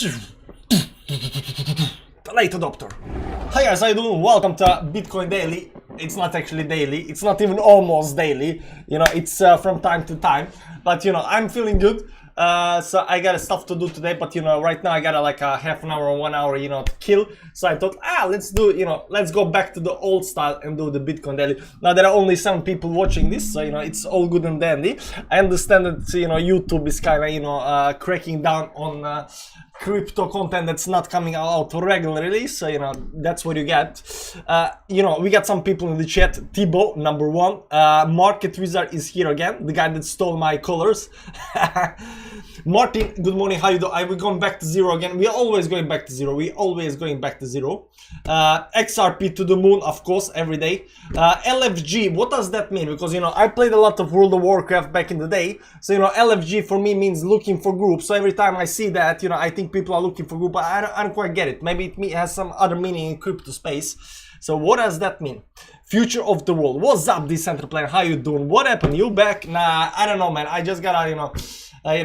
Late adopter. Hi guys, how you doing? Welcome to Bitcoin Daily. It's not actually daily. It's not even almost daily. You know, it's from time to time. But you know, I'm feeling good. So I got stuff to do today. But you know, right now I got like a half an hour or 1 hour, you know, to kill. So I thought, let's do, you know, let's go back to the old style and do the Bitcoin Daily. Now there are only 7 people watching this, so you know, it's all good and dandy. I understand that you know YouTube is kind of, you know, cracking down on crypto content that's not coming out regularly, so you know that's what you get. You know, we got some people in the chat. Thibaut, number 1. Market Wizard is here again, the guy that stole my colors. Martin, good morning, how you doing? We're going back to zero again. We're always going back to zero. We're always going back to zero. XRP to the moon, of course, every day. LFG, what does that mean? Because you know, I played a lot of World of Warcraft back in the day, so you know, LFG for me means looking for groups. So every time I see that, you know, I think people are looking for group, but I don't quite get it. Maybe it has some other meaning in crypto space. So what does that mean? Future of the world. What's up, Decentral Player? How you doing? What happened? You back? Nah, I don't know, man. I just got, you know,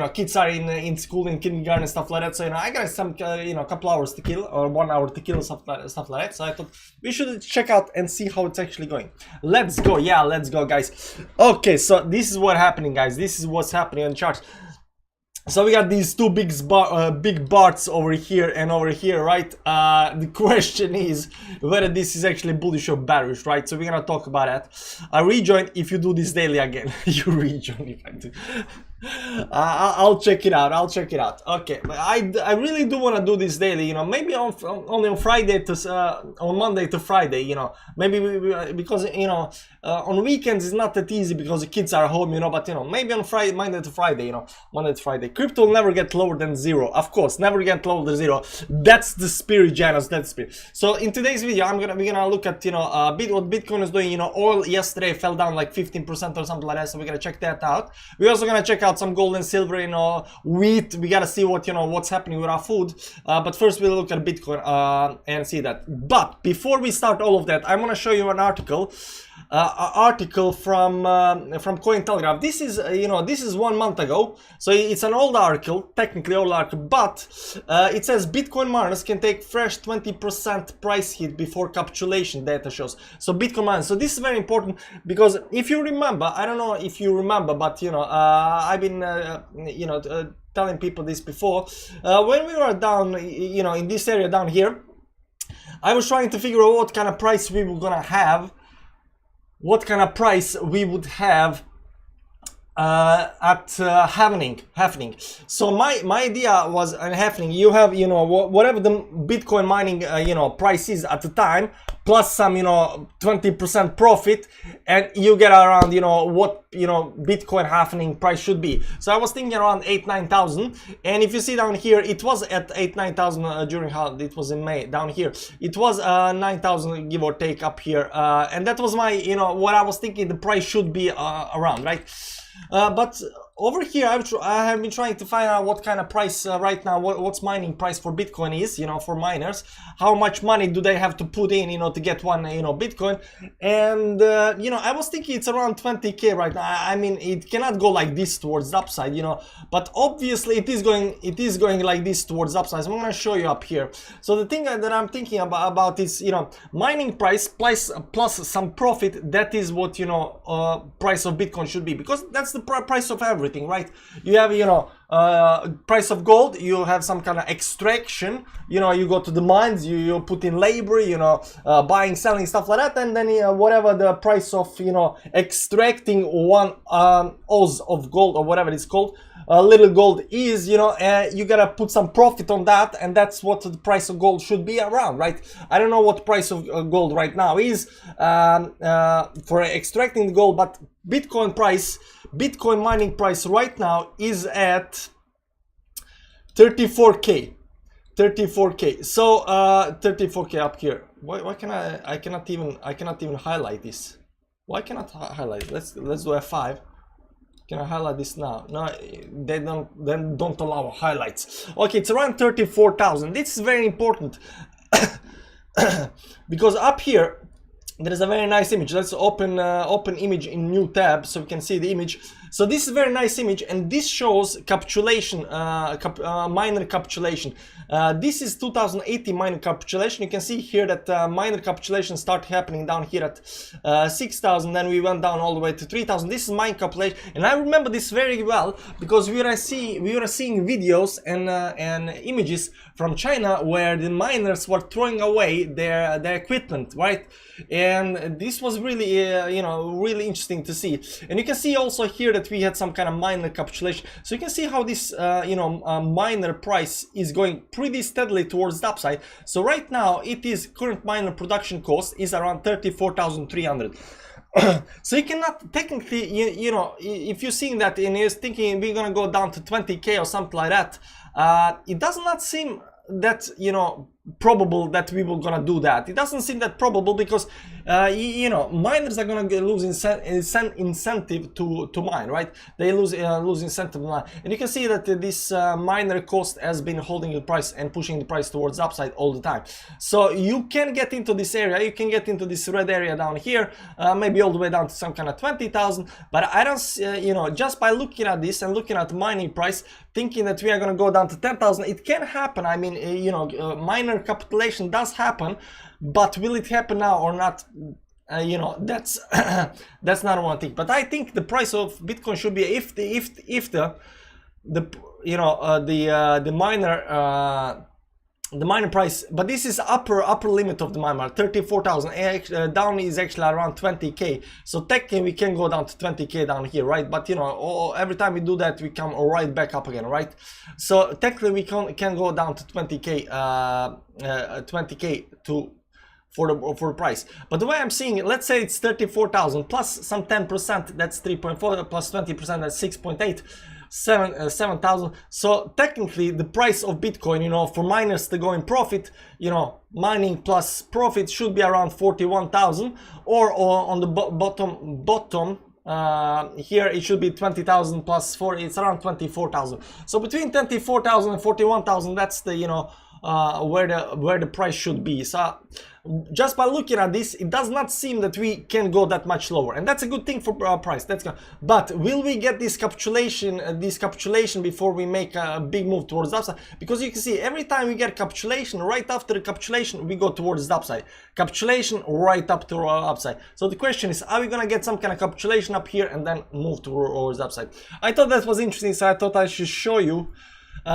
kids are in school, in kindergarten and stuff like that. So you know, I got some, you know, couple hours to kill, or 1 hour to kill, stuff like that. So I thought we should check out and see how it's actually going. Let's go. Yeah, let's go, guys. Okay, so this is what's happening, guys. This is what's happening on the charts. So we got these two big barts over here and over here, right? The question is whether this is actually bullish or bearish, right? So we're gonna talk about that. I rejoin if you do this daily again. You rejoin if I do. I'll check it out. I'll check it out. Okay, but I really do want to do this daily. You know, maybe only on Friday to on Monday to Friday. You know, maybe because you know on weekends it's not that easy because the kids are home. You know, but you know, maybe on Friday, Monday to Friday. You know, Monday to Friday. Crypto will never get lower than zero. Of course, never get lower than zero. That's the spirit, Janus. That's the spirit. So in today's video, we're gonna look at, you know, what Bitcoin is doing. You know, oil yesterday fell down like 15% or something like that. So we're gonna check that out. We're also gonna check out some gold and silver, you know, wheat. We gotta see what, you know, what's happening with our food. But first we'll look at Bitcoin and see that. But before we start all of that, I want to show you an article. From Cointelegraph. This is, you know, this is 1 month ago, so it's an old article, technically old article, but it says Bitcoin miners can take fresh 20% price hit before capitulation, data shows. So Bitcoin miners, so this is very important because if you remember, I don't know if you remember, but you know, I've been you know, telling people this before. When we were down, you know, in this area down here, I was trying to figure out what kind of price we were gonna have. What kind of price we would have at happening. So my idea was happening. You have, you know, whatever the Bitcoin mining you know, price is at the time, plus some, you know, 20% profit, and you get around, you know, what, you know, Bitcoin happening price should be. So I was thinking around 8-9,000, and if you see down here, it was at 8-9,000 during how it was in May. Down here it was 9,000 give or take up here, and that was my, you know, what I was thinking the price should be around, right? But over here I have been trying to find out what kind of price right now, what's mining price for Bitcoin is, you know, for miners. How much money do they have to put in, you know, to get one, you know, Bitcoin? And you know, I was thinking it's around 20k right now. I mean, it cannot go like this towards the upside, you know, but obviously it is going like this towards the upside. So I'm going to show you up here. So the thing that I'm thinking about is, you know, mining price plus some profit. That is what, you know, price of Bitcoin should be, because that's the price of everything, right? You have, you know, price of gold, you have some kind of extraction, you know, you go to the mines, you put in labor, you know, buying, selling, stuff like that, and then whatever the price of, you know, extracting 1 ounce of gold or whatever it's called, little gold is, you know, you gotta put some profit on that, and that's what the price of gold should be around, right? I don't know what price of gold right now is for extracting the gold, but Bitcoin mining price right now is at 34k. So 34k up here. Why can I cannot even highlight this? Why cannot highlight? Let's do F5. Can I highlight this now? No, they don't allow highlights. Okay, it's around 34,000. This is very important because up here there is a very nice image. Let's open image in new tab so we can see the image. So this is a very nice image, and this shows capitulation, minor capitulation. This is 2018 minor capitulation. You can see here that minor capitulation started happening down here at 6,000, then we went down all the way to 3,000. This is minor capitulation, and I remember this very well because we were seeing videos and images from China where the miners were throwing away their equipment, right? And this was really you know, really interesting to see. And you can see also here that we had some kind of minor capitulation. So you can see how this you know, minor price is going pretty steadily towards the upside. So right now it is, current minor production cost is around 34,300. So you cannot technically, you know, if you're seeing that and you're thinking we're gonna go down to 20k or something like that, it does not seem that, you know, probable that we were gonna do that. It doesn't seem that probable because you know, miners are gonna lose incentive to mine, right? They lose incentive to mine. And you can see that this miner cost has been holding the price and pushing the price towards the upside all the time. So you can get into this area, you can get into this red area down here, maybe all the way down to some kind of 20,000, but I don't you know, just by looking at this and looking at mining price, thinking that we are going to go down to 10,000, it can happen. I mean, you know, minor capitulation does happen, but will it happen now or not? You know, that's that's not one thing. But I think the price of Bitcoin should be, if the you know, the miner price, but this is upper limit of the miner, 34,000. Down is actually around 20k. So technically we can go down to 20k down here, right? But you know, every time we do that, we come right back up again, right? So technically we can go down to 20k, 20k to for the price. But the way I'm seeing it, let's say it's 34,000 plus some 10%, that's 3.4, plus 20%, that's 6.8. 7,000. So technically the price of Bitcoin, you know, for miners to go in profit, you know, mining plus profit should be around 41,000, or on the bottom here it should be 20,000 plus 4, it's around 24,000. So between 24,000 and 41,000, that's the, you know, where the price should be. So just by looking at this, it does not seem that we can go that much lower, and that's a good thing for our price. That's good. But will we get this capitulation before we make a big move towards the upside? Because you can see every time we get capitulation, right after the capitulation we go towards the upside. Capitulation right up to our upside. So the question is, are we gonna get some kind of capitulation up here and then move towards the upside? I thought that was interesting, so I thought I should show you. You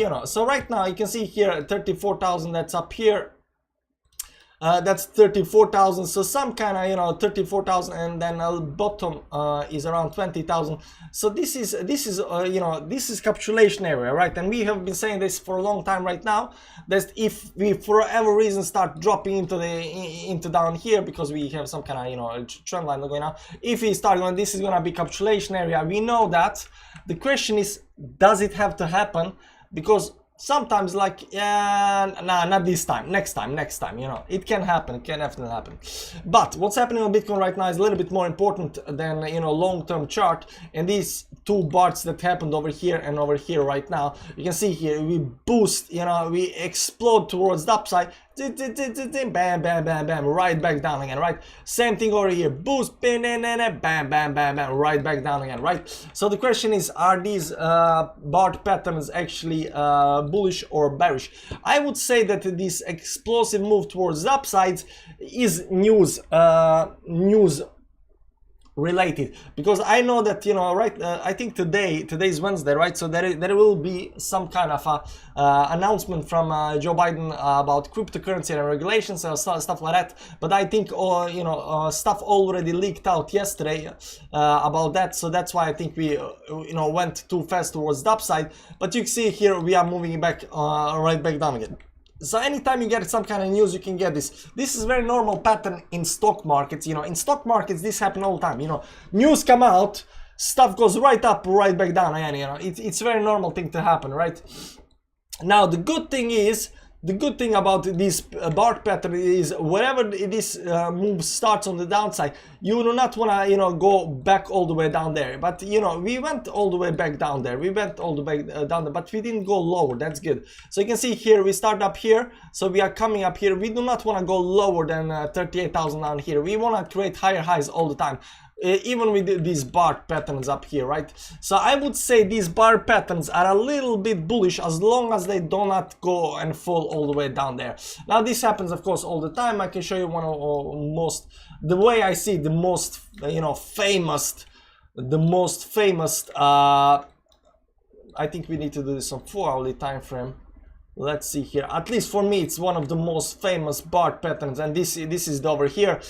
know, so right now you can see here 34,000, that's up here, that's 34,000, so some kind of, you know, 34,000, and then bottom is around 20,000. So this is you know, this is capitulation area, right? And we have been saying this for a long time right now, that if we for whatever reason start dropping into down here, because we have some kind of, you know, trend line going on, if we start going, this is gonna be capitulation area. We know that. The question is, does it have to happen? Because sometimes, like, yeah, nah, not this time, next time, you know, it can happen, it can definitely happen. But what's happening on Bitcoin right now is a little bit more important than, you know, long-term chart. And these two bars that happened over here and over here right now, you can see here we boost, you know, we explode towards the upside, bam, bam, bam, bam, right back down again, right? Same thing over here, boost, bam, bam, bam, bam, bam, right back down again, right? So the question is, are these bar patterns actually bullish or bearish? I would say that this explosive move towards the upsides is news related, because I know that, you know, right, I think today's Wednesday, right? So there will be some kind of announcement from Joe Biden about cryptocurrency and regulations and stuff like that. But I think you know, stuff already leaked out yesterday about that, so that's why I think we you know, went too fast towards the upside. But you can see here we are moving back right back down again. So anytime you get some kind of news, you can get this. This is very normal pattern in stock markets. You know, in stock markets, this happens all the time. You know, news come out, stuff goes right up, right back down. And, you know, it's a very normal thing to happen, right? Now, the good thing about this bar pattern is wherever this move starts on the downside, you do not want to, you know, go back all the way down there. But, you know, we went all the way back down there. We went all the way down there, but we didn't go lower. That's good. So you can see here, we start up here. So we are coming up here. We do not want to go lower than 38,000 down here. We want to create higher highs all the time. even with these bar patterns up here, right? So I would say these bar patterns are a little bit bullish as long as they do not go and fall all the way down there. Now this happens of course all the time. I can show you one of the way I see the most famous I think we need to do this on 4-hourly time frame. Let's see here. At least for me, it's one of the most famous bar patterns, and this is the over here.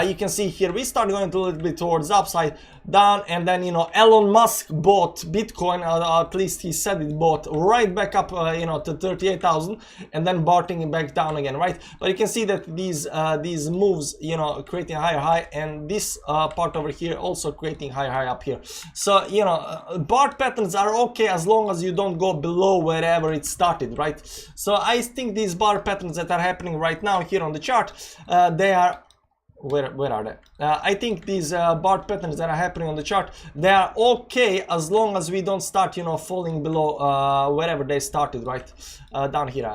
You can see here we start going a little bit towards upside down, and then Elon Musk bought Bitcoin. At least he said it bought right back up, to 38,000, and then Barting back down again, right? But you can see that these moves, creating a higher high, and this part over here also creating higher high up here. So bar patterns are okay as long as you don't go below wherever it started, right? So I think these bar patterns that are happening right now here on the chart, they are where are they? I think these bar patterns that are happening on the chart, they are okay as long as we don't start falling below wherever they started, right? Down here,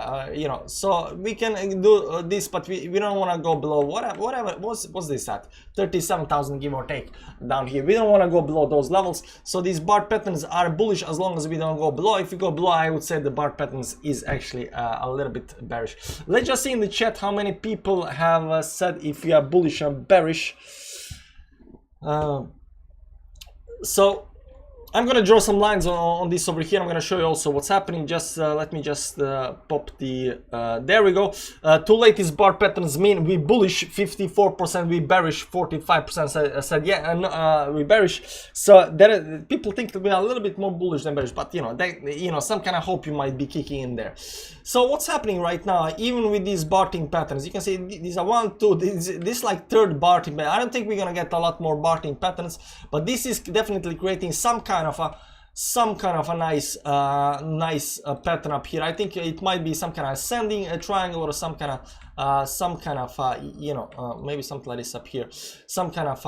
so we can do this, but we don't want to go below whatever what's this at 37,000, give or take, down here. We don't want to go below those levels. So these bar patterns are bullish as long as we don't go below. If we go below, I would say the bar patterns is actually a little bit bearish. Let's just see in the chat how many people have said if we are bullish and bearish. So I'm gonna draw some lines on this over here. I'm gonna show you also what's happening. Just let me just pop the there we go. Two latest bar patterns mean we bullish 54%, we bearish 45%. Said yeah, and we bearish. So there people think that we are a little bit more bullish than bearish, but some kind of hope you might be kicking in there. So what's happening right now, even with these Barting patterns, you can see these are 1, 2, this like third Barting. I don't think we're gonna get a lot more Barting patterns, but this is definitely creating some kind of a nice pattern up here. I think it might be some kind of ascending triangle, or some kind of maybe something like this up here, some kind of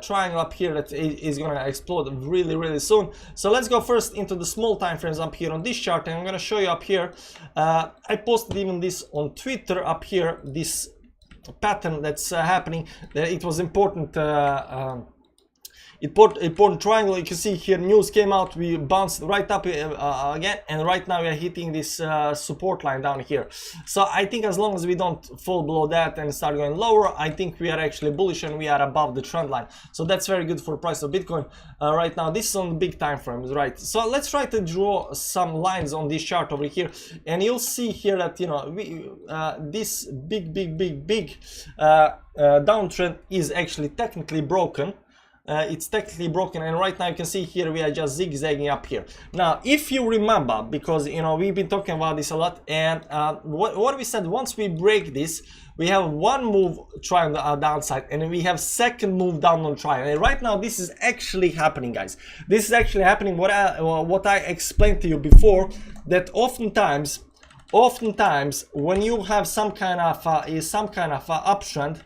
triangle up here that is gonna explode really soon. So let's go first into the small time frames up here on this chart, and I'm gonna show you up here. I posted even this on Twitter up here, this pattern that's happening. It was important. Important triangle. You can see here news came out, we bounced right up again, and right now we are hitting this support line down here. So I think as long as we don't fall below that and start going lower, I think we are actually bullish and we are above the trend line. So that's very good for the price of Bitcoin right now. This is on the big time frames, right? So let's try to draw some lines on this chart over here, and you'll see here that this big downtrend is actually technically broken. It's technically broken, and right now you can see here we are just zigzagging up here. Now if you remember, because we've been talking about this a lot, and what we said, once we break this, we have one move try on the downside, and we have second move down on try. And right now this is actually happening, guys. This is actually happening. What I explained to you before, that oftentimes when you have some kind of uptrend,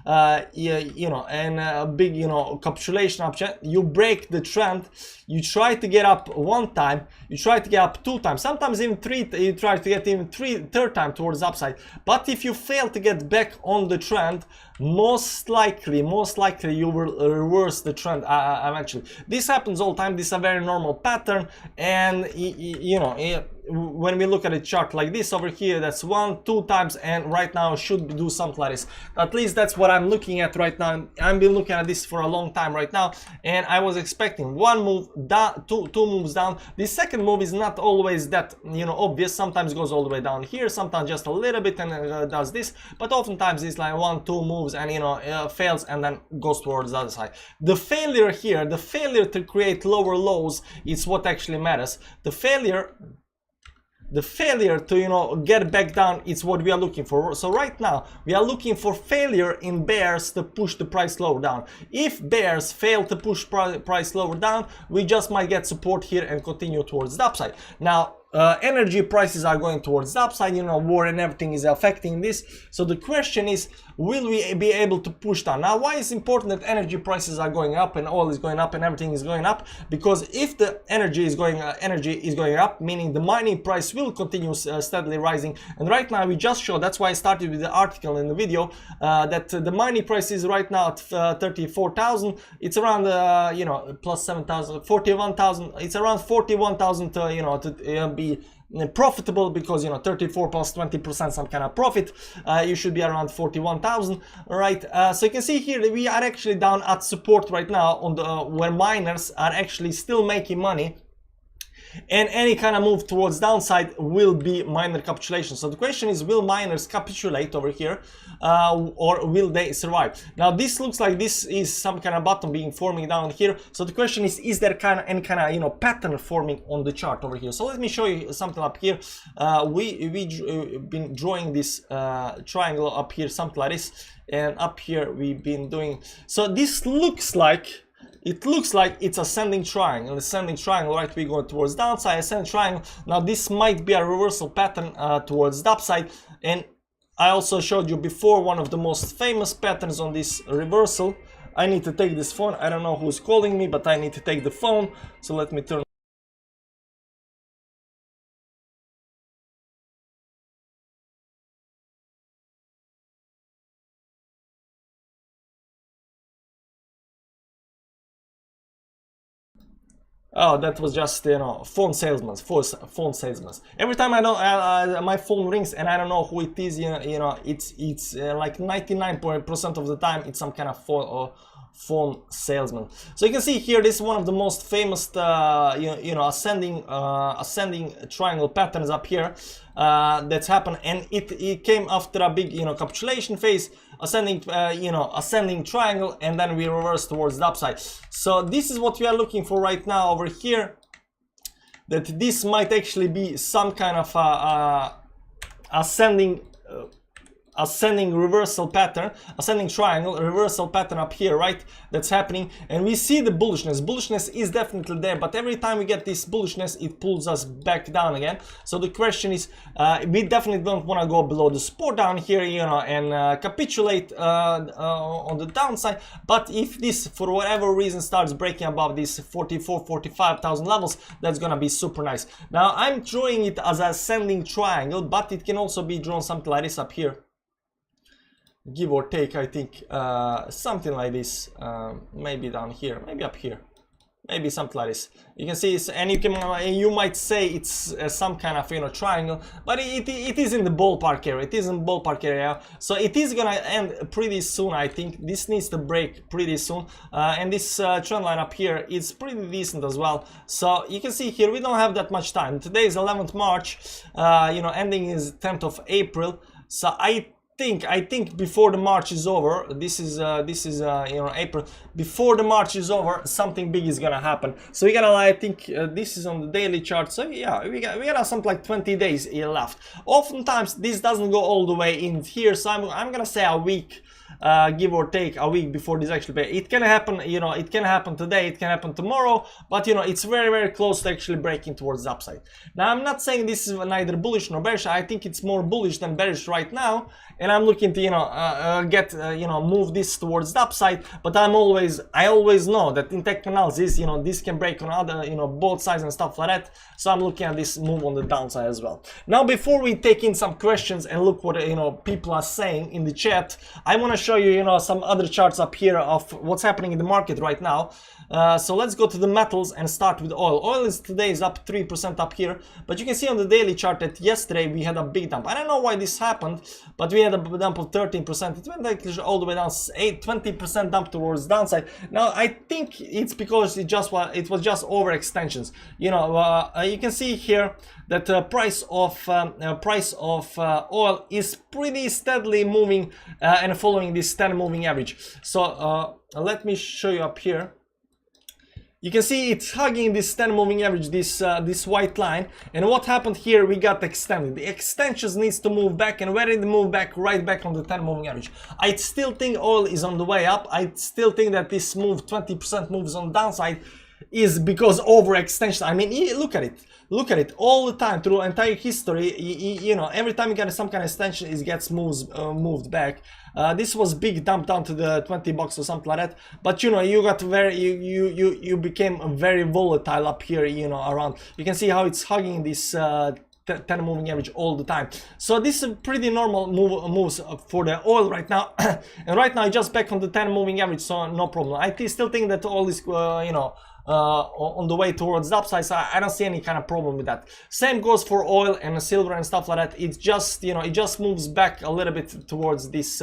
and a big capitulation option, you break the trend, you try to get up one time, you try to get up 2 times, sometimes even 3, you try to get even third time towards the upside. But if you fail to get back on the trend, most likely you will reverse the trend eventually. This happens all the time. This is a very normal pattern, and when we look at a chart like this over here, that's 1, 2 times, and right now should do something like this. At least that's what I'm looking at right now. I've been looking at this for a long time right now, and I was expecting one move down, two moves down. The second move is not always that obvious. Sometimes goes all the way down here, sometimes just a little bit and does this, but oftentimes it's like 1, 2 moves and fails and then goes towards the other side. The failure here, the failure to create lower lows, is what actually matters. The failure to get back down is what we are looking for. So right now we are looking for failure in bears to push the price lower down. If bears fail to push price lower down, we just might get support here and continue towards the upside. Now energy prices are going towards the upside, you know, war and everything is affecting this. So the question is, will we be able to push down? Now, why is it important that energy prices are going up and oil is going up and everything is going up? Because if the energy is going up, meaning the mining price will continue steadily rising. And right now we just showed, that's why I started with the article in the video, that the mining price is right now at 34,000. It's around you know, plus 7,000, 41,000. It's around 41,000 you know, to be profitable, because you know 34 plus 20% some kind of profit, you should be around 41,000, right? So you can see here that we are actually down at support right now on the where miners are actually still making money, and any kind of move towards downside will be miner capitulation. So the question is, will miners capitulate over here, or will they survive? Now this looks like this is some kind of bottom being forming down here. So the question is there any kind of, you know, pattern forming on the chart over here? So let me show you something up here. We've been drawing this triangle up here, something like this, and up here we've been doing. So this looks like, it looks like it's ascending triangle, right? We go towards downside, ascending triangle. Now this might be a reversal pattern towards the upside, and I also showed you before one of the most famous patterns on this reversal. I need to take this phone. I don't know who's calling me, but I need to take the phone. So let me turn. Oh, that was just, you know, phone salesman. Every time I don't, my phone rings and I don't know who it is, you know, it's like 99% of the time it's some kind of phone salesman. So you can see here, this is one of the most famous, you know, ascending triangle patterns up here that's happened, and it came after a big, you know, capitulation phase, ascending, you know, ascending triangle, and then we reverse towards the upside. So this is what we are looking for right now over here, that this might actually be some kind of ascending reversal pattern, ascending triangle, reversal pattern up here, right? That's happening, and we see the bullishness is definitely there, but every time we get this bullishness, it pulls us back down again. So the question is, we definitely don't want to go below the support down here, you know, and capitulate on the downside. But if this for whatever reason starts breaking above these 45,000 levels, that's gonna be super nice. Now I'm drawing it as an ascending triangle, but it can also be drawn something like this up here, give or take. I think something like this, maybe down here, maybe up here, maybe something like this. You can see it's, and you might say it's some kind of, you know, triangle, but it is in the ballpark area. It is in ballpark area, so it is gonna end pretty soon. I think this needs to break pretty soon, and this trend line up here is pretty decent as well. So you can see here we don't have that much time. Today is 11th March, you know, ending is 10th of April. So I think before the March is over, this is you know, April, before the March is over, something big is gonna happen. So we gotta, I think this is on the daily chart, so yeah, we got something like 20 days left. Oftentimes this doesn't go all the way in here, so I'm gonna say a week, give or take a week before this actually pay. It can happen, you know, it can happen today, it can happen tomorrow, but you know, it's very, very close to actually breaking towards the upside. Now I'm not saying this is neither bullish nor bearish. I think it's more bullish than bearish right now, and I'm looking to, you know, you know, move this towards the upside. But I always know that in tech analysis, you know, this can break on other, you know, both sides and stuff like that. So I'm looking at this move on the downside as well. Now before we take in some questions and look what, you know, people are saying in the chat, I want to show you, you know, some other charts up here of what's happening in the market right now. So let's go to the metals and start with oil. Oil today is up 3% up here, but you can see on the daily chart that yesterday we had a big dump. I don't know why this happened, but we had a dump of 13%. It went like all the way down, 20% dump towards downside. Now I think it's because it was just overextensions. You know, you can see here that the price of oil is pretty steadily moving and following this 10 moving average. So let me show you up here. You can see it's hugging this 10 moving average, this white line, and what happened here, we got extended. The extensions needs to move back, and where did it move back? Right back on the 10 moving average. I still think oil is on the way up. I still think that this move, 20% moves on the downside, is because overextension. I mean, look at it all the time through entire history. You know, every time you get some kind of extension, it gets moved back. This was big dump down to the 20 bucks or something like that, but you know, you got you became very volatile up here, you know, around. You can see how it's hugging this 10 moving average all the time. So this is pretty normal moves for the oil right now. And right now it's just back on the 10 moving average, so no problem. I still think that oil is you know, on the way towards the upside, so I don't see any kind of problem with that. Same goes for oil and silver and stuff like that. It's just, you know, it just moves back a little bit towards this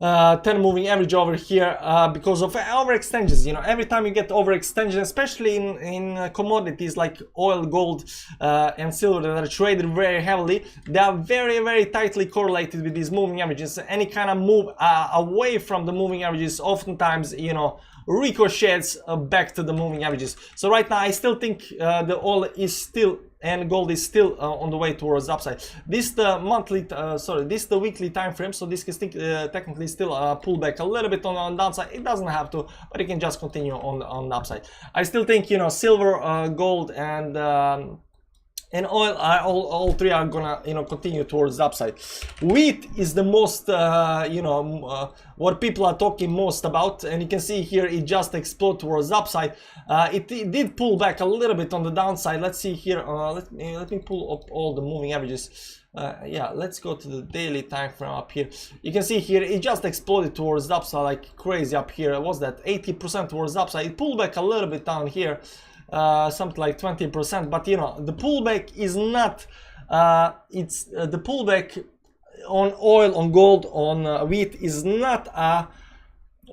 10 moving average over here because of overextensions. You know, every time you get overextension, especially in commodities like oil, gold and silver that are traded very heavily, they are very tightly correlated with these moving averages. Any kind of move away from the moving averages oftentimes, you know, ricochets back to the moving averages. So right now I still think the oil is still and gold is still on the way towards the upside. This the monthly, this the weekly time frame, so this can technically still pull back a little bit on the downside. It doesn't have to, but it can just continue on the upside. I still think, you know, silver, gold, and oil are all three are gonna, you know, continue towards the upside. Wheat is the most you know, what people are talking most about, and you can see here it just exploded towards the upside. It did pull back a little bit on the downside. Let's see here. Let me pull up all the moving averages. Yeah, let's go to the daily time frame up here. You can see here it just exploded towards the upside like crazy up here. What's that? 80% towards the upside. It pulled back a little bit down here. Something like 20%, but you know, the pullback is not it's the pullback on oil, on gold, on wheat is not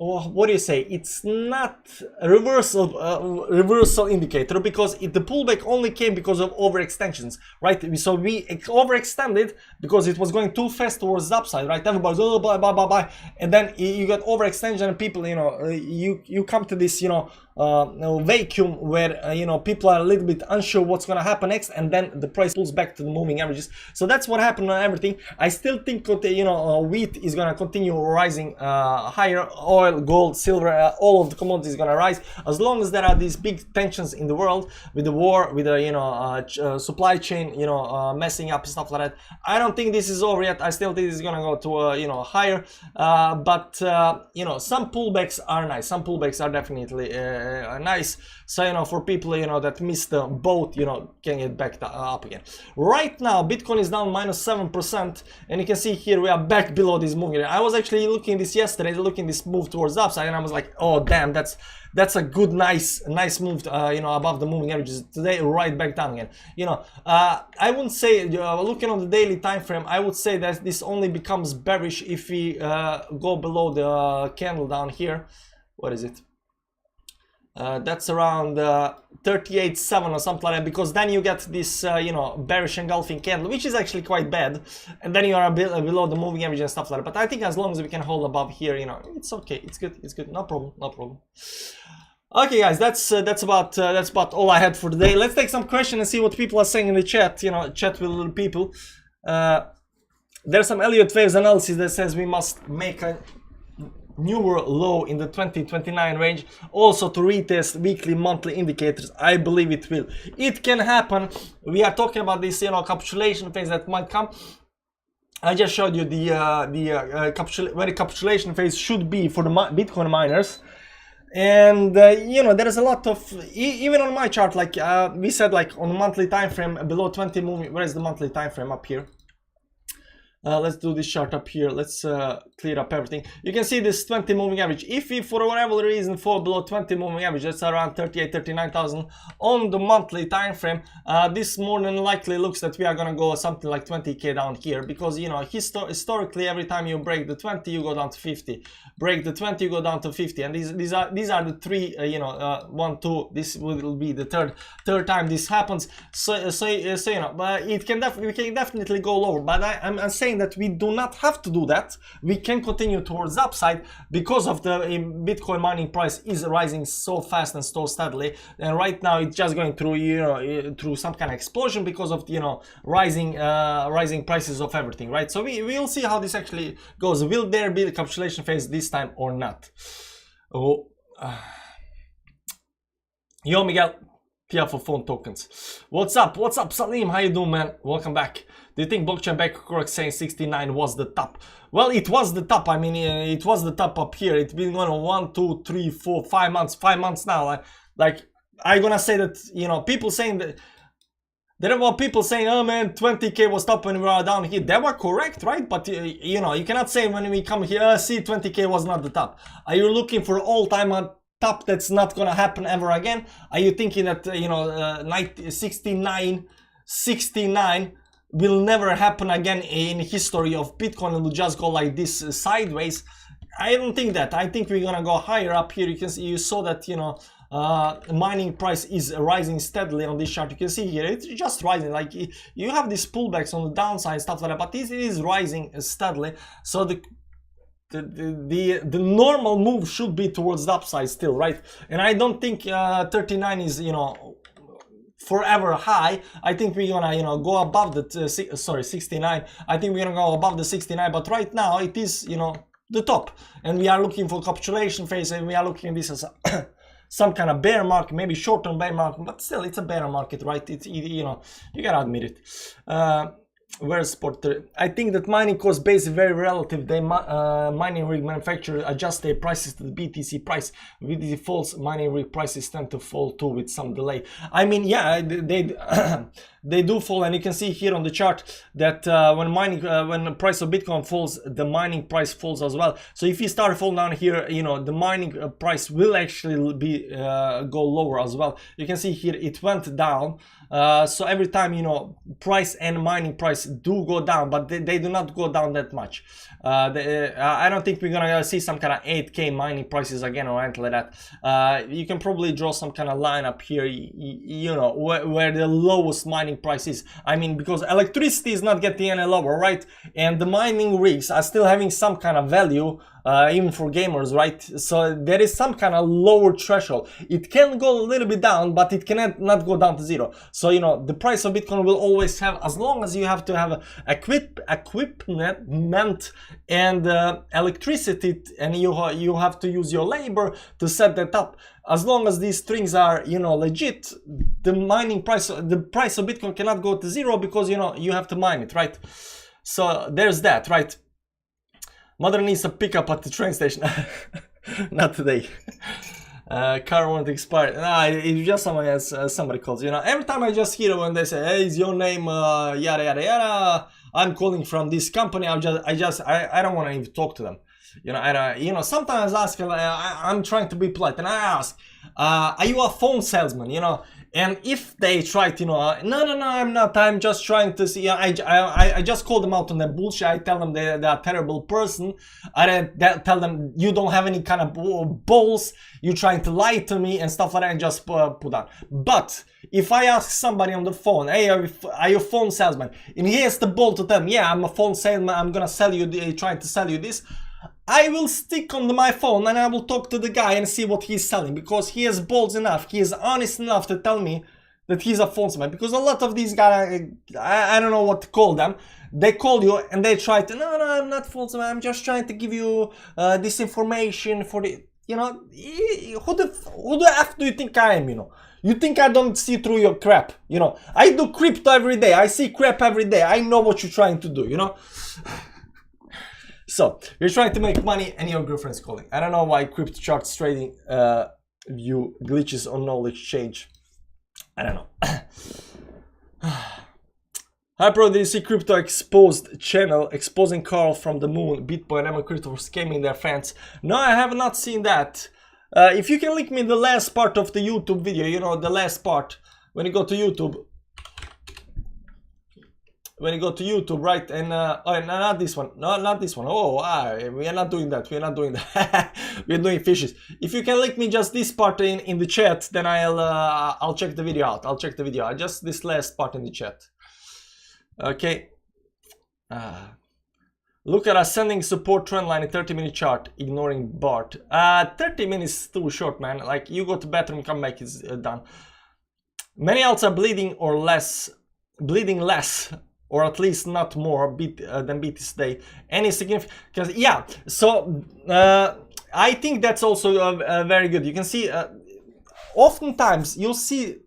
what do you say, it's not a reversal indicator, because the pullback only came because of overextensions, right? So we overextended because it was going too fast towards the upside, right? Everybody's, oh, buy, and then you got overextension, and people, you know, you come to this, you know, vacuum where you know, people are a little bit unsure what's going to happen next, and then the price pulls back to the moving averages. So that's what happened on everything. I still think, you know, wheat is going to continue rising higher. Oil, gold, silver, all of the commodities is going to rise, as long as there are these big tensions in the world with the war, with the, you know, supply chain, you know, messing up and stuff like that. I don't think this is over yet. I still think this is going to go to you know, higher, but you know, some pullbacks are nice. Some pullbacks are definitely nice. So, you know, for people, you know, that missed the boat, you know, can get back up again. Right now Bitcoin is down -7%, and you can see here we are back below this moving. I was actually looking this yesterday, looking this move towards the upside, and I was like, oh damn, that's a good nice move, you know, above the moving averages. Today right back down again. You know, I wouldn't say, looking on the daily time frame, I would say that this only becomes bearish if we go below the candle down here. What is it? That's around 38.7 or something like that, because then you get this you know, bearish engulfing candle, which is actually quite bad, and then you are below the moving average and stuff like that. But I think as long as we can hold above here, you know, it's okay, it's good, no problem. Okay guys, that's about all I had for today. Let's take some questions and see what people are saying in the chat, you know, chat with little people. There's some Elliott waves analysis that says we must make a newer low in the 2029 range, also to retest weekly, monthly indicators. I believe it will. It can happen. We are talking about this, you know, capitulation phase that might come. I just showed you where capitulation phase should be for the Bitcoin miners. And you know, there is a lot of, even on my chart, like we said, like on the monthly time frame below 20 moving. Where is the monthly time frame? Up here. Let's do this chart up here. Let's clear up everything. You can see this 20 moving average. If we for whatever reason fall below 20 moving average, that's around 39,000 on the monthly time frame, this more than likely looks that we are gonna go something like 20k down here, because, you know, historically every time you break the 20 you go down to 50, break the 20 you go down to 50, and these are the three, you know, 1, 2, this will be the third time this happens. So you know, but we can definitely go lower, but I'm saying that we do not have to do that. We can continue towards the upside because of the Bitcoin mining price is rising so fast and so steadily, and right now it's just going through, you know, through some kind of explosion because of, you know, rising prices of everything, right? So we'll see how this actually goes. Will there be the capitulation phase this time or not? Yo, Miguel. Tia for phone tokens. What's up? What's up, Salim? How you doing, man? Welcome back. Do you think blockchain back correct saying 69 was the top? Well, it was the top. I mean, it was the top up here. It's been going on 1, 2, 3, 4, 5 months. 5 months now. Like I'm gonna say that, you know, people saying that. There were people saying, oh man, 20k was top when we were down here. They were correct, right? But you know, you cannot say when we come here, see, 20k was not the top. Are you looking for all-time top that's not gonna happen ever again? Are you thinking that, you know, 69 will never happen again in history of Bitcoin? It will just go like this sideways? I don't think that. I think we're gonna go higher up here. You can see, you saw that, you know, mining price is rising steadily on this chart. You can see here it's just rising. Like you have these pullbacks on the downside, stuff like that, but it is rising steadily. So the normal move should be towards the upside still, right? And I don't think 39 is, you know, forever high. I think we're gonna, you know, go above the 69. I think we're gonna go above the 69, but right now it is, you know, the top, and we are looking for capitulation phase, and we are looking at this as some kind of bear market, maybe short-term bear market, but still it's a bear market, right? It's, you know, you gotta admit it. Where's sport? I think that mining cost base is very relative. They mining rig manufacturers adjust their prices to the BTC price. BTC falls, mining rig prices tend to fall too with some delay. I mean, yeah, they do fall, and you can see here on the chart that when the price of Bitcoin falls, the mining price falls as well. So if you start fall down here, you know, the mining price will actually be go lower as well. You can see here it went down. So every time, you know, price and mining price do go down, but they do not go down that much. I don't think we're gonna see some kind of 8k mining prices again or anything like that. You can probably draw some kind of line up here, you know, where the lowest mining price is. I mean, because electricity is not getting any lower, right? And the mining rigs are still having some kind of value, even for gamers, right? So there is some kind of lower threshold. It can go a little bit down, but it cannot not go down to zero. So, you know, the price of Bitcoin will always have, as long as you have to have equipment and electricity, and you have to use your labor to set that up. As long as these strings are, you know, legit, the mining price, the price of Bitcoin cannot go to zero, because, you know, you have to mine it, right? So there's that, right? Mother needs a pickup at the train station. Not today. Car won't expire. Nah, it's just somebody else, somebody calls. You know, every time I just hear when they say, "Hey, is your name yada yada yada?" I'm calling from this company. I don't want to even talk to them. You know, sometimes I ask, I'm trying to be polite, and I ask, "Are you a phone salesman?" You know. And if they try to, you know, no, I'm not. I'm just trying to see. I just call them out on their bullshit. I tell them they're a terrible person. I tell them you don't have any kind of balls. You're trying to lie to me and stuff like that, and just put on. But if I ask somebody on the phone, hey, are you a phone salesman? And he has the ball to tell me, yeah, I'm a phone salesman. I'm gonna sell you, trying to sell you this. I will stick on my phone and I will talk to the guy and see what he's selling, because he is bold enough, he is honest enough to tell me that he's a phone salesman. Because a lot of these guys, I don't know what to call them, they call you and they try to, no, I'm not phone salesman, I'm just trying to give you this information for the, you know, who the F do you think I am, you know? You think I don't see through your crap, you know? I do crypto every day, I see crap every day, I know what you're trying to do, you know? So, you're trying to make money and your girlfriend's calling. I don't know why crypto charts trading view glitches on knowledge exchange. I don't know. Hi bro, did you see crypto exposed channel exposing Carl from the moon, Bitcoin and crypto for scamming their fans? No, I have not seen that. If you can link me the last part of the YouTube video, you know, the last part, when you go to YouTube. When you go to YouTube, right, and oh, no, not this one, no, not this one. Oh, we are not doing that. We are not doing that. We are doing fishes. If you can link me just this part in the chat, then I'll check the video out. I'll check the video out. Just this last part in the chat. Okay. Look at ascending support trend line in 30-minute chart, ignoring Bart. 30 minutes is too short, man. Like, you go to bathroom, come back, it's done. Many alts are bleeding less. Or at least not more than BTC today. Any significant? Because yeah, so I think that's also very good. You can see oftentimes you'll see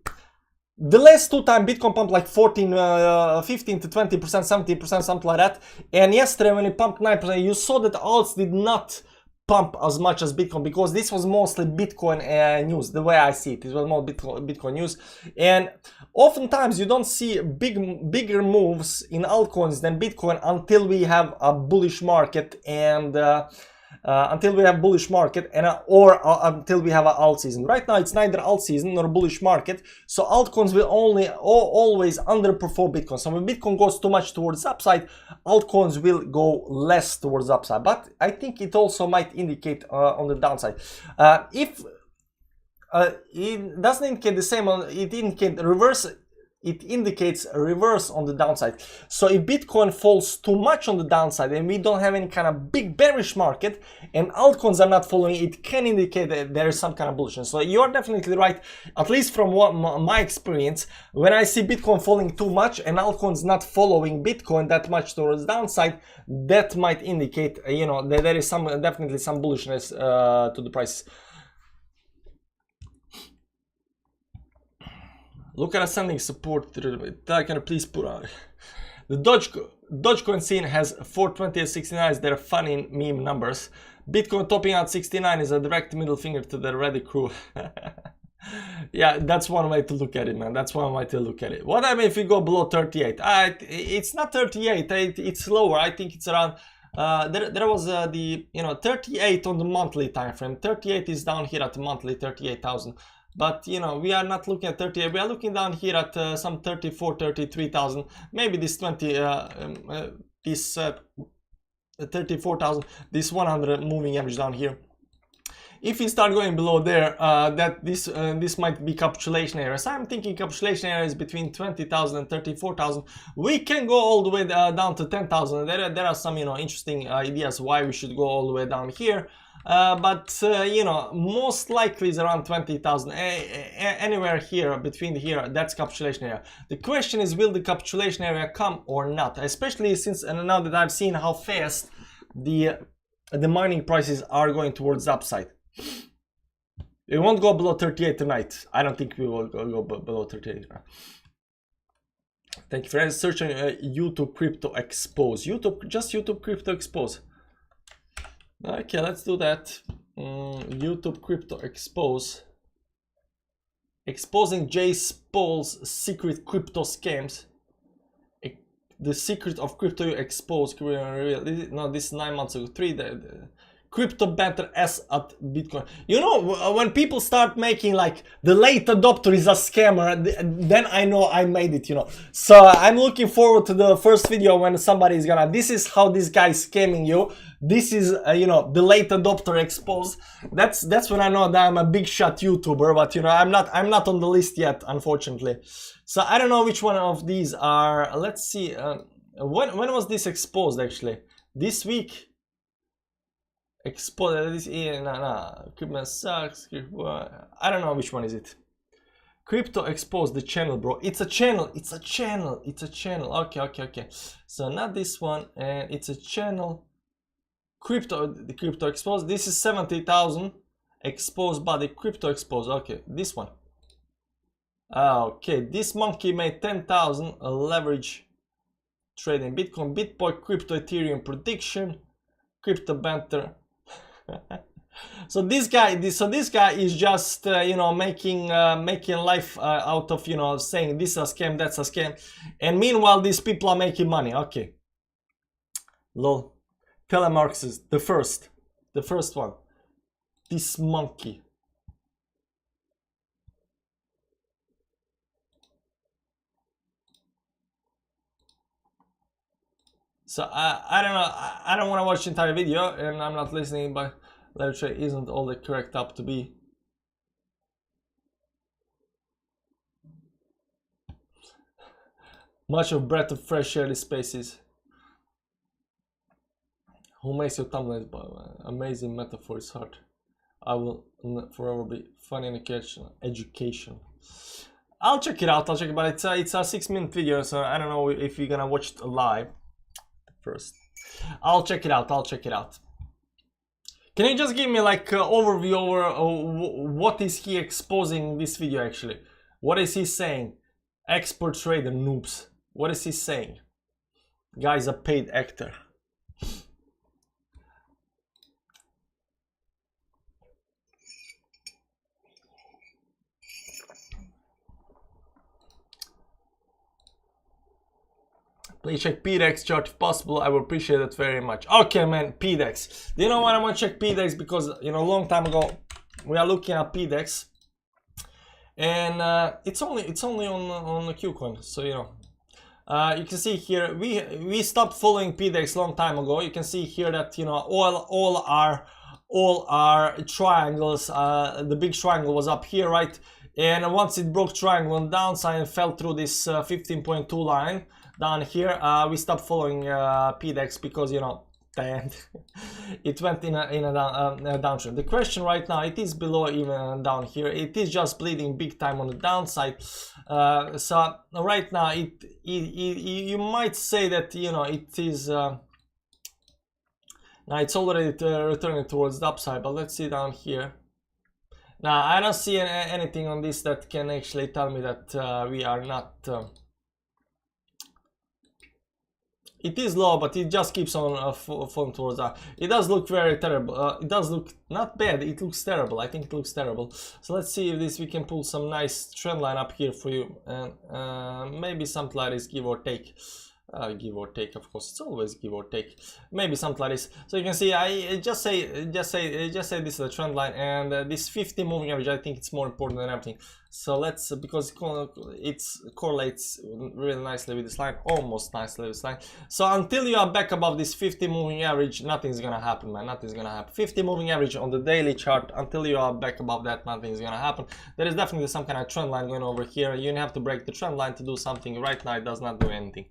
the last 2 times Bitcoin pumped like 14, 15 to 20%, 70%, something like that. And yesterday when it pumped 9%, you saw that alts did not pump as much as Bitcoin, because this was mostly Bitcoin news. The way I see it was more Bitcoin news. And oftentimes you don't see bigger moves in altcoins than Bitcoin until we have a bullish market, and until we have bullish market, and until we have an alt season. Right now it's neither alt season nor bullish market, so altcoins will always underperform Bitcoin. So when Bitcoin goes too much towards upside, altcoins will go less towards upside. But I think it also might indicate on the downside. If it doesn't indicate the same on, it indicates reverse. It indicates a reverse on the downside. So if Bitcoin falls too much on the downside and we don't have any kind of big bearish market and altcoins are not following, it can indicate that there is some kind of bullishness. So you are definitely right, at least from what my experience. When I see Bitcoin falling too much and altcoins not following Bitcoin that much towards downside, that might indicate, you know, that there is definitely some bullishness to the prices. Look at ascending support. Can I please put on the Dogecoin scene has 420 and 69. They're funny meme numbers. Bitcoin topping out 69 is a direct middle finger to the Reddit crew. Yeah, that's one way to look at it, man. That's one way to look at it. What I mean if we go below 38? It's not 38. It's lower. I think it's around. There was the 38 on the monthly time frame. 38 is down here at the monthly 38,000. But you know, we are not looking at 38, we are looking down here at some 34, 33,000, maybe this 34,000, this 100 moving average down here. If we start going below there, this might be capitulation area. So I'm thinking capitulation area is between 20,000 and 34,000. We can go all the way down to 10,000. There are some interesting ideas why we should go all the way down here. But most likely is around 20,000. Anywhere here between here, that's capitulation area. The question is, will the capitulation area come or not? Especially since now that I've seen how fast the mining prices are going towards the upside. We won't go below 38 tonight. I don't think we will go below 38. Thank you for searching YouTube crypto expose. Just YouTube crypto expose. Okay, let's do that. YouTube crypto expose. Exposing Jay Paul's secret crypto scams. The secret of crypto you expose. No, this is 9 months ago. Crypto banter S at Bitcoin. You know, when people start making like the late adopter is a scammer, then I know I made it, So I'm looking forward to the first video when somebody is gonna, this is how this guy is scamming you. This is, the late adopter exposed. That's when I know that I'm a big shot YouTuber, but I'm not on the list yet, unfortunately. So I don't know which one of these are. Let's see. When was this exposed actually? This week. Exposed. This Crypto sucks. I don't know which one is it. Crypto exposed the channel, bro. It's a channel. It's a channel. It's a channel. Okay. So not this one, and it's a channel. The crypto exposed. This is 70,000 exposed by the crypto exposed. Okay, this one. Okay, this monkey made 10,000 leverage trading Bitcoin, crypto, Ethereum prediction, crypto banter. So this guy is just making life out of saying this is a scam, that's a scam, and meanwhile these people are making money. Okay, lol. Telemarxist, the first one. This monkey. So I don't know. I don't want to watch the entire video, and I'm not listening. But literature isn't all the correct up to be. Much of breath of fresh air this space is. Who makes your thumbnails? Amazing metaphor. It's hard. I will forever be funny and education. I'll check it out. But it's a 6-minute video, so I don't know if you're gonna watch it live. First, I'll check it out. Can you just give me like an overview over what is he exposing in this video actually? What is he saying? Expert trader noobs. What is he saying? Guy's a paid actor. Please check PDEX chart if possible. I would appreciate it very much. Okay, man, PDEX. Do you know why I want to check PDEX? Because, you know, a long time ago, we are looking at PDEX. And it's only on the Qcoin. So, you know, you can see here, we stopped following PDEX long time ago. You can see here that, you know, all our triangles, the big triangle was up here, right? And once it broke triangle on downside and fell through this 15.2 line, down here, we stopped following PDEX because, you know, it went in a downtrend. The question right now, it is below even down here. It is just bleeding big time on the downside. So right now, you might say that, you know, it is now it's already returning towards the upside. But let's see down here. Now I don't see anything on this that can actually tell me that we are not. It is low, but it just keeps on falling towards that. It does look very terrible. It does look not bad. It looks terrible. I think it looks terrible. So let's see if we can pull some nice trend line up here for you, and maybe something like this, give or take. Give or take, of course, it's always give or take. Maybe something like this. So you can see, I just say this is a trend line, and this 50 moving average, I think it's more important than everything. So let's, because it correlates really nicely with this line, almost nicely with this line. So until you are back above this 50 moving average, nothing's gonna happen, man. Nothing's gonna happen. 50 moving average on the daily chart, until you are back above that, nothing's gonna happen. There is definitely some kind of trend line going over here. You have to break the trend line to do something. Right now, it does not do anything.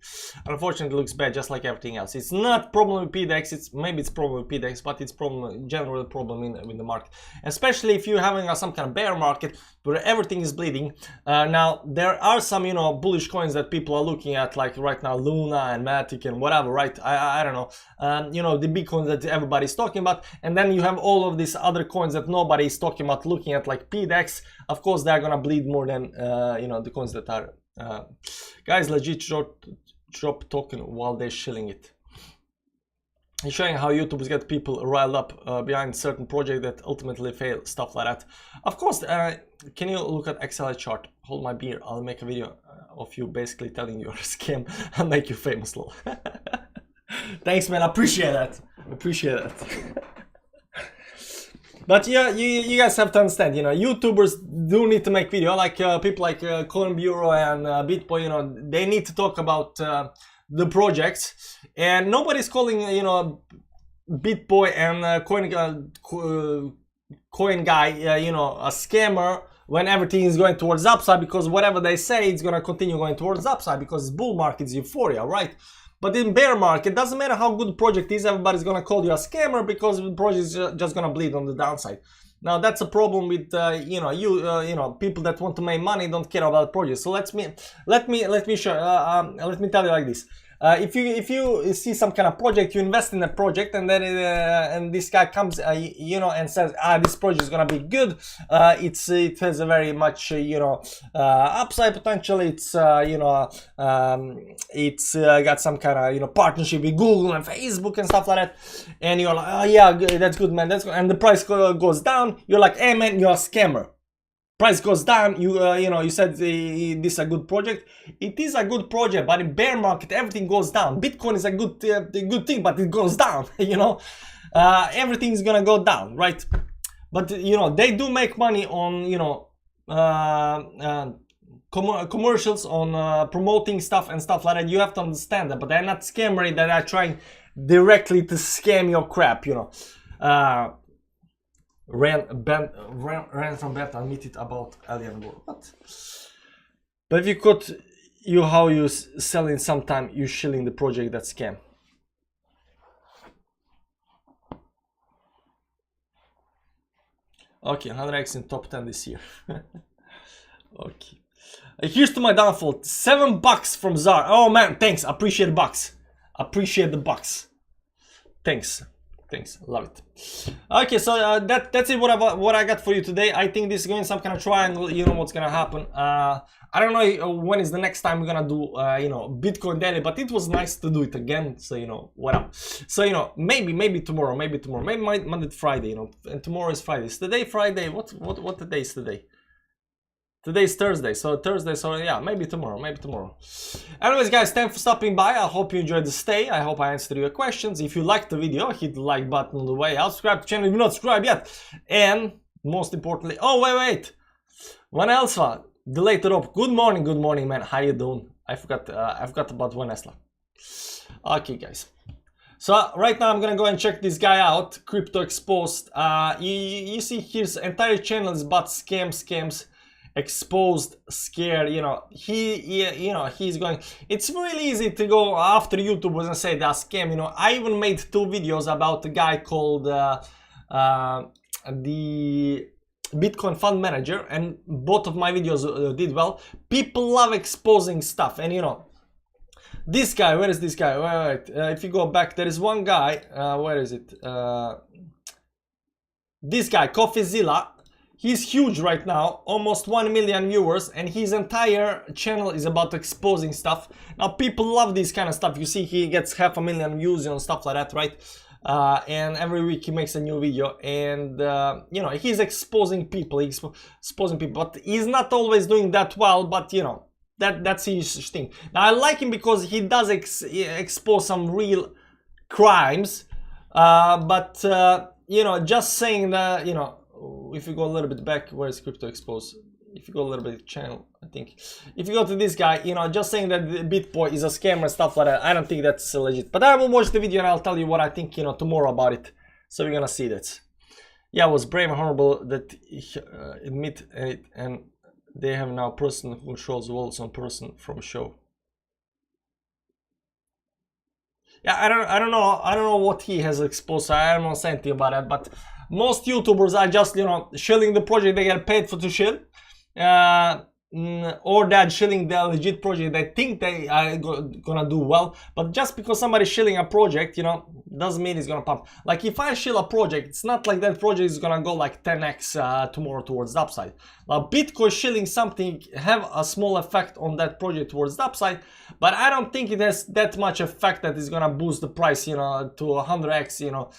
Unfortunately, it looks bad, just like everything else. It's not problem with PDEX. Maybe it's problem with PDEX, but it's general problem in the market. Especially if you're having some kind of bear market where everything is bleeding. Now there are some, you know, bullish coins that people are looking at, like right now Luna and Matic and whatever, right? I don't know, you know, the big coins that everybody's talking about, and then you have all of these other coins that nobody is talking about, looking at, like PDEX. Of course, they're gonna bleed more than you know, the coins that are guys legit drop token while they're shilling it. It's showing how YouTubers get people riled up behind certain project that ultimately fail, stuff like that. Of course, can you look at XLA chart? Hold my beer, I'll make a video of you basically telling you're a scam and make you famous, lol. Thanks, man, I appreciate that. Appreciate that. But yeah, you guys have to understand, you know, YouTubers do need to make video, like people like Coin Bureau and BitBoy, you know, they need to talk about the projects, and nobody's calling, you know, BitBoy and Coin Guy, you know, a scammer when everything is going towards upside, because whatever they say, it's gonna continue going towards upside because it's bull market, it's euphoria, right? But in bear market, doesn't matter how good the project is, everybody's gonna call you a scammer because the project is just gonna bleed on the downside. Now that's a problem with you know, you know, people that want to make money don't care about projects. So let me tell you like this. If you see some kind of project, you invest in a project, and then and this guy comes, you know, and says, this project is gonna be good. It has a very much you know, upside potential. It's you know, it's got some kind of, you know, partnership with Google and Facebook and stuff like that. And you're like, oh yeah, that's good, man. That's good. And the price goes down. You're like, hey man, you're a scammer. Price goes down, you know, you said this is a good project. It is a good project, but in bear market everything goes down. Bitcoin is a good thing, but it goes down. You know, everything's gonna go down, right? But you know, they do make money on, you know, commercials, on promoting stuff and stuff like that. You have to understand that, but they're not scammery that are trying directly to scam your crap, you know. Ran from bed admitted about alien war. What? But if you could, how you selling sometime, you shilling the project that scam. Okay, 100x in top 10 this year. Okay. Here's to my downfall. $7 from Zar. Oh man, thanks. Appreciate the bucks. Appreciate the bucks. Thanks. Thanks, love it. Okay, so that's it. What I got for you today. I think this is going some kind of triangle. You know what's gonna happen. I don't know when is the next time we're gonna do you know, Bitcoin daily, but it was nice to do it again. So you know what up. So you know, maybe tomorrow, maybe Monday to Friday. You know, and tomorrow is Friday. Is today Friday? What the day is today? Today's Thursday, so yeah, maybe tomorrow. Anyways, guys, thanks for stopping by. I hope you enjoyed the stay. I hope I answered your questions. If you liked the video, hit the like button on the way out. Subscribe to the channel if you're not subscribed yet. And most importantly, oh wait, Vanessa, delayed up. Good morning, man. How you doing? I forgot about Vanessa. Okay, guys. So right now I'm gonna go and check this guy out. Crypto Exposed. You see his entire channel is about scams. Exposed, scared, you know, he's going, it's really easy to go after YouTubers and say that's scam, you know. I even made 2 videos about a guy called the Bitcoin fund manager, and both of my videos did well. People love exposing stuff, and you know, this guy, where is this guy? Wait, if you go back, there is one guy, where is it? This guy, CoffeeZilla. He's huge right now, almost 1 million viewers, and his entire channel is about exposing stuff. Now people love this kind of stuff. You see he gets 500,000 views and stuff like that, right? And every week he makes a new video, and you know, he's exposing people, but he's not always doing that well, but you know, that's his thing. Now I like him because he does expose some real crimes, but you know, just saying that, you know, if you go a little bit back, where is Crypto Exposed? If you go a little bit channel, I think. If you go to this guy, you know, just saying that the Bitboy is a scam and stuff like that, I don't think that's legit. But I will watch the video and I'll tell you what I think, you know, tomorrow about it. So we're gonna see that. Yeah, it was brave and horrible that admit it, and they have now a person who shows walls on person from show. Yeah, I don't know what he has exposed. So I don't know anything about that, but most YouTubers are just, you know, shilling the project they get paid for to shill, or they're shilling the legit project they think they are gonna do well. But just because somebody's shilling a project, you know, doesn't mean it's gonna pump. Like if I shill a project, it's not like that project is gonna go like 10x tomorrow towards the upside. Now Bitcoin shilling something have a small effect on that project towards the upside, but I don't think it has that much effect that is gonna boost the price, you know, to 100x, you know.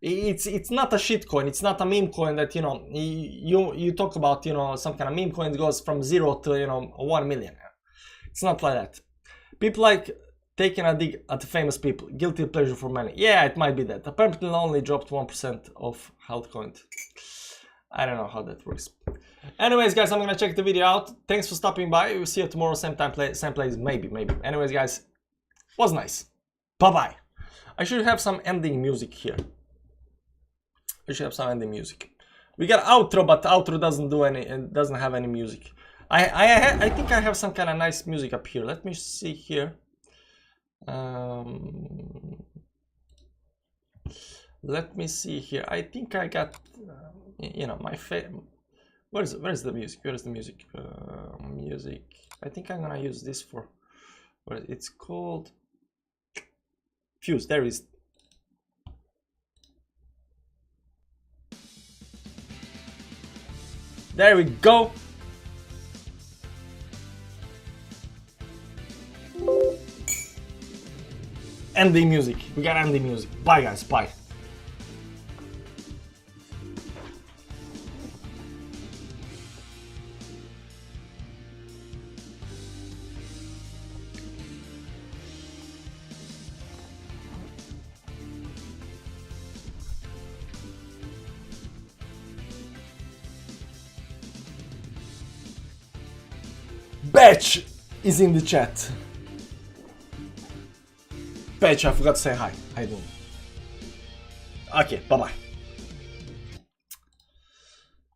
It's not a shit coin, it's not a meme coin that, you know, you talk about, you know, some kind of meme coin that goes from 0 to, you know, 1 million. It's not like that. People like taking a dig at the famous people. Guilty pleasure for many. Yeah, it might be that. Apparently only dropped 1% of altcoin. I don't know how that works. Anyways, guys, I'm gonna check the video out. Thanks for stopping by. We'll see you tomorrow, same time, same place, maybe. Anyways, guys, was nice. Bye-bye. I should have some ending music here. We should have some ending music. We got outro, but outro doesn't do any, and doesn't have any music. I think I have some kind of nice music up here. Let me see here. Let me see here. I think I got, you know, my favorite. Where's the music? Where is the music? Music. I think I'm gonna use this for. What it's called? Fuse. There is. There we go. Ending music. We got ending music. Bye, guys. Bye. Batch is in the chat. Batch, I forgot to say hi. How you doing? Okay, bye-bye.